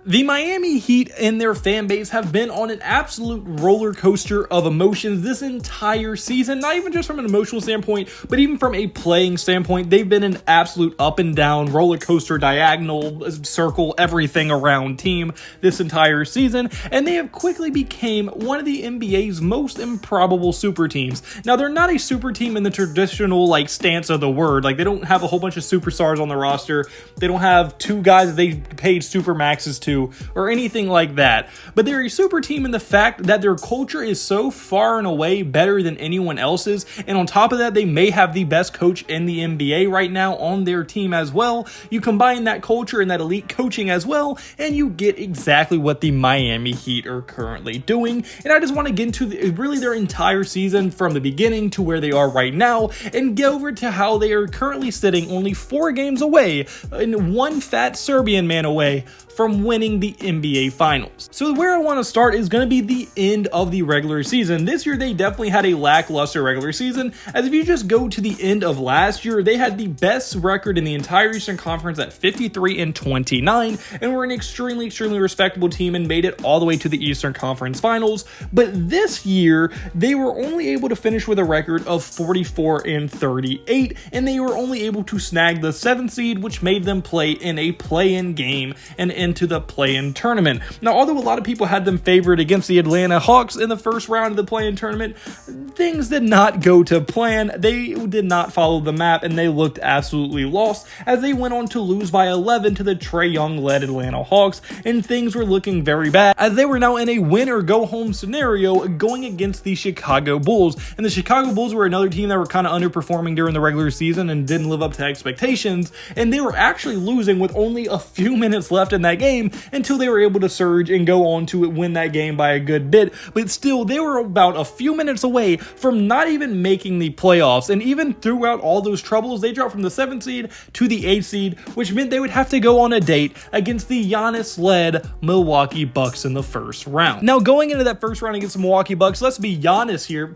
The Miami Heat and their fan base have been on an absolute roller coaster of emotions this entire season, not even just from an emotional standpoint, but even from a playing standpoint. They've been an absolute up and down roller coaster, diagonal, circle, everything around team this entire season, and they have quickly became one of the NBA's most improbable super teams. Now, they're not a super team in the traditional stance of the word. They don't have a whole bunch of superstars on the roster. They don't have two guys that they paid super maxes to or anything like that. But they're a super team in the fact that their culture is so far and away better than anyone else's. And on top of that, they may have the best coach in the NBA right now on their team as well. You combine that culture and that elite coaching as well, and you get exactly what the Miami Heat are currently doing. And I just want to get into really their entire season from the beginning to where they are right now and get over to how they are currently sitting only 4 games away and one fat Serbian man away from winning the NBA Finals. So where I want to start is going to be the end of the regular season. This year, they definitely had a lackluster regular season, as if you just go to the end of last year, they had the best record in the entire Eastern Conference at 53-29, and were an extremely respectable team and made it all the way to the Eastern Conference Finals. But this year, they were only able to finish with a record of 44-38, and they were only able to snag the 7th seed, which made them play in a play-in game and into the play-in tournament. Now, although a lot of people had them favored against the Atlanta Hawks in the first round of the play-in tournament, things did not go to plan. They did not follow the map, and they looked absolutely lost as they went on to lose by 11 to the Trae Young-led Atlanta Hawks, and things were looking very bad as they were now in a win-or-go-home scenario going against the Chicago Bulls. And the Chicago Bulls were another team that were kind of underperforming during the regular season and didn't live up to expectations, and they were actually losing with only a few minutes left in that game until they were able to surge and go on to win that game by a good bit. But still, they were about a few minutes away from not even making the playoffs. And even throughout all those troubles, they dropped from the 7th seed to the 8th seed, which meant they would have to go on a date against the Giannis-led Milwaukee Bucks in the first round. Now, going into that first round against the Milwaukee Bucks, let's be Giannis here.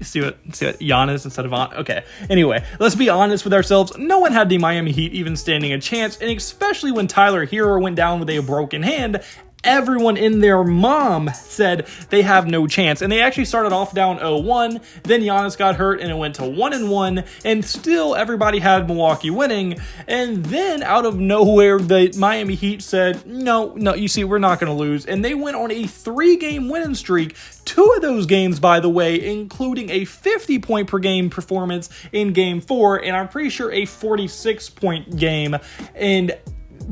See what Giannis instead of on. Okay. Anyway, let's be honest with ourselves. No one had the Miami Heat even standing a chance, and especially when Tyler Hero went down with a broken hand, everyone in their mom said they have no chance. And they actually started off down 0-1. Then Giannis got hurt and it went to 1-1. And still everybody had Milwaukee winning. And then out of nowhere, the Miami Heat said, no, you see, we're not going to lose. And they went on a 3-game winning streak. 2 of those games, by the way, including a 50-point per game performance in Game 4. And I'm pretty sure a 46-point game in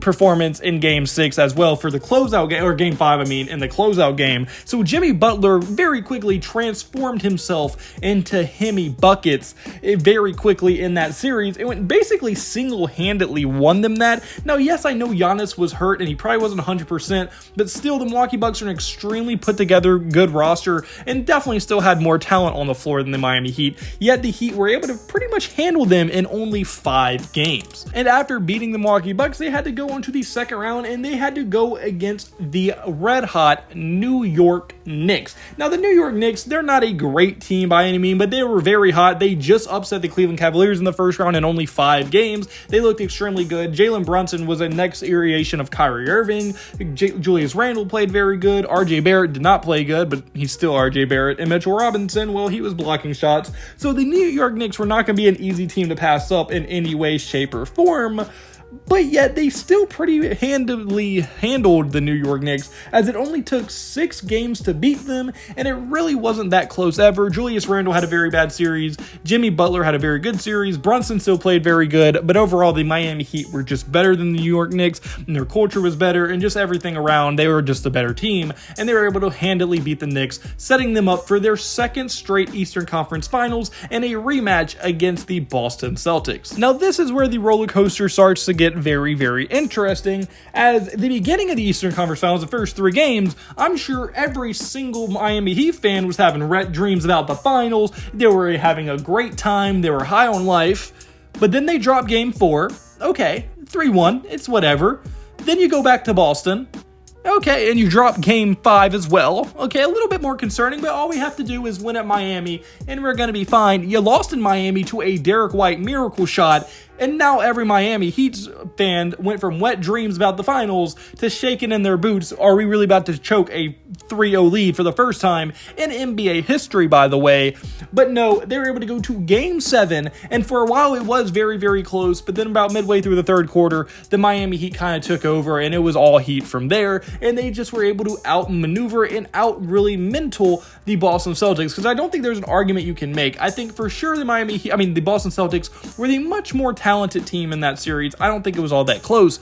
performance in Game 6 as well for the closeout game, or Game 5, in the closeout game. So Jimmy Butler very quickly transformed himself into Hemi buckets very quickly in that series. It went basically single-handedly won them that. Now, yes, I know Giannis was hurt and he probably wasn't 100%, but still the Milwaukee Bucks are an extremely put together good roster and definitely still had more talent on the floor than the Miami Heat. Yet the Heat were able to pretty much handle them in only 5 games. And after beating the Milwaukee Bucks, they had to go on to the second round, and they had to go against the red-hot New York Knicks. Now, the New York Knicks, they're not a great team by any means, but they were very hot. They just upset the Cleveland Cavaliers in the first round in only 5 games. They looked extremely good. Jalen Brunson was a next iteration of Kyrie Irving. Julius Randle played very good. RJ Barrett did not play good, but he's still RJ Barrett. And Mitchell Robinson, well, he was blocking shots. So the New York Knicks were not going to be an easy team to pass up in any way, shape, or form. But yet they still pretty handily handled the New York Knicks, as it only took 6 games to beat them, and it really wasn't that close ever. Julius Randle had a very bad series. Jimmy Butler had a very good series. Brunson still played very good, but overall the Miami Heat were just better than the New York Knicks, and their culture was better, and just everything around, they were just a better team, and they were able to handily beat the Knicks, setting them up for their 2nd straight Eastern Conference Finals and a rematch against the Boston Celtics. Now, this is where the roller coaster starts to get very interesting, as the beginning of the Eastern Conference Finals, the first 3 games, I'm sure every single Miami Heat fan was having wet dreams about the finals. They were having a great time. They were high on life. But then they drop Game 4. Okay, 3-1. It's whatever. Then you go back to Boston. Okay, and you drop game 5 as well. Okay, a little bit more concerning, but all we have to do is win at Miami, and we're going to be fine. You lost in Miami to a Derek White miracle shot, and now every Miami Heat fan went from wet dreams about the finals to shaking in their boots. Are we really about to choke a 3-0 lead for the first time in NBA history, by the way? But no, they were able to go to game 7, and for a while it was very, very close, but then about midway through the third quarter, the Miami Heat kind of took over, and it was all Heat from there, and they just were able to outmaneuver and really mental the Boston Celtics, because I don't think there's an argument you can make. I think for sure the the Boston Celtics were the much more talented team in that series. I don't think it was all that close.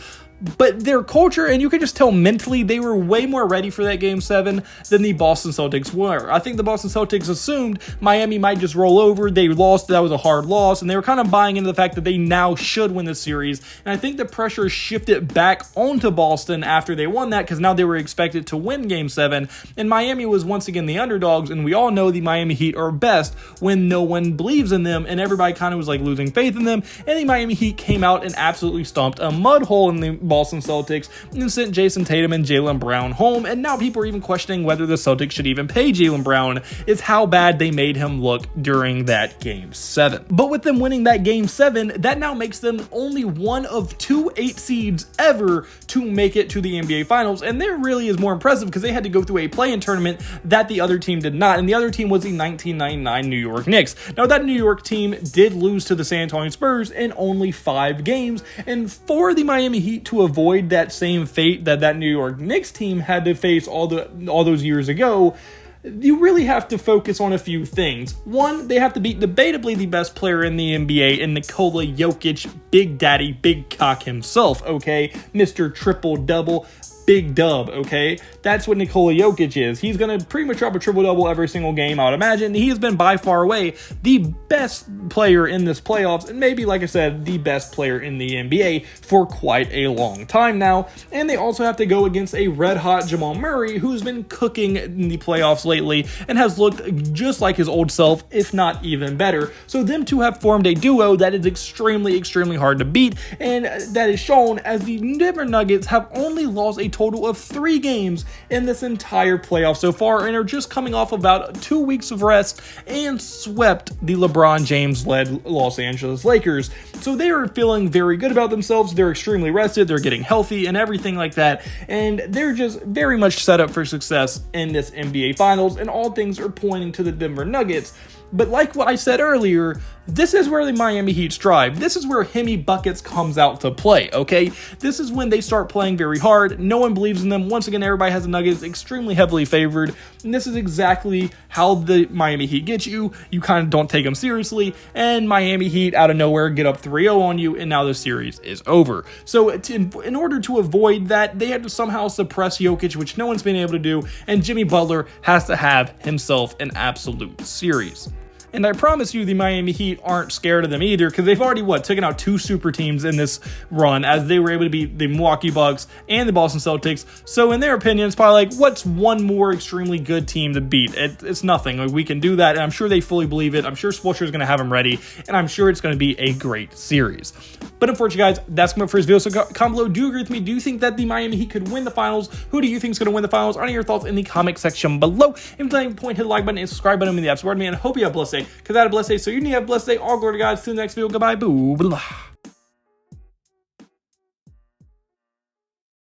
But their culture, and you could just tell mentally, they were way more ready for that Game 7 than the Boston Celtics were. I think the Boston Celtics assumed Miami might just roll over. They lost. That was a hard loss. And they were kind of buying into the fact that they now should win the series. And I think the pressure shifted back onto Boston after they won that, because now they were expected to win Game 7. And Miami was once again the underdogs. And we all know the Miami Heat are best when no one believes in them. And everybody kind of was like losing faith in them. And the Miami Heat came out and absolutely stomped a mud hole in the Boston Celtics and sent Jason Tatum and Jaylen Brown home, and now people are even questioning whether the Celtics should even pay Jaylen Brown. It's how bad they made him look during that Game 7. But with them winning that Game 7, that now makes them only one of 2 8 seeds ever to make it to the NBA Finals, and that really is more impressive because they had to go through a play-in tournament that the other team did not, and the other team was the 1999 New York Knicks. Now, that New York team did lose to the San Antonio Spurs in only 5 games, and for the Miami Heat to avoid that same fate that New York Knicks team had to face all those years ago, you really have to focus on a few things. One, they have to beat debatably the best player in the NBA in Nikola Jokic, Big Daddy, Big Cock himself, okay? Mr. Triple-Double. Big dub, okay? That's what Nikola Jokic is. He's going to pretty much drop a triple-double every single game, I would imagine. He has been by far away the best player in this playoffs, and maybe, like I said, the best player in the NBA for quite a long time now. And they also have to go against a red-hot Jamal Murray, who's been cooking in the playoffs lately and has looked just like his old self, if not even better. So them two have formed a duo that is extremely, extremely hard to beat, and that is shown as the Denver Nuggets have only lost a total of 3 games in this entire playoff so far, and are just coming off about 2 weeks of rest and swept the LeBron James-led Los Angeles Lakers. So they are feeling very good about themselves. They're extremely rested. They're getting healthy and everything like that, and they're just very much set up for success in this NBA Finals, and all things are pointing to the Denver Nuggets. But like what I said earlier, this is where the Miami Heat strive. This is where Hemi Buckets comes out to play, okay? This is when they start playing very hard. No one believes in them. Once again, everybody has the Nuggets extremely heavily favored. And this is exactly how the Miami Heat get you. You kind of don't take them seriously. And Miami Heat, out of nowhere, get up 3-0 on you. And now the series is over. So in order to avoid that, they had to somehow suppress Jokic, which no one's been able to do. And Jimmy Butler has to have himself an absolute series. And I promise you the Miami Heat aren't scared of them either, because they've already, taken out 2 super teams in this run, as they were able to beat the Milwaukee Bucks and the Boston Celtics. So in their opinion, it's probably like, what's one more extremely good team to beat? It's nothing. Like, we can do that, and I'm sure they fully believe it. I'm sure Spoelstra's going to have them ready, and I'm sure it's going to be a great series. But unfortunately, guys, that's coming up for this video. So comment below, do you agree with me? Do you think that the Miami Heat could win the finals? Who do you think is going to win the finals? Any of your thoughts in the comment section below. If you're playing point, hit the like button and subscribe button in the apps. Word me, and I hope you have a blessed day, because I had a blessed day, so you need to have a blessed day. All glory to God. See you in the next video. Goodbye. Boo. Blah.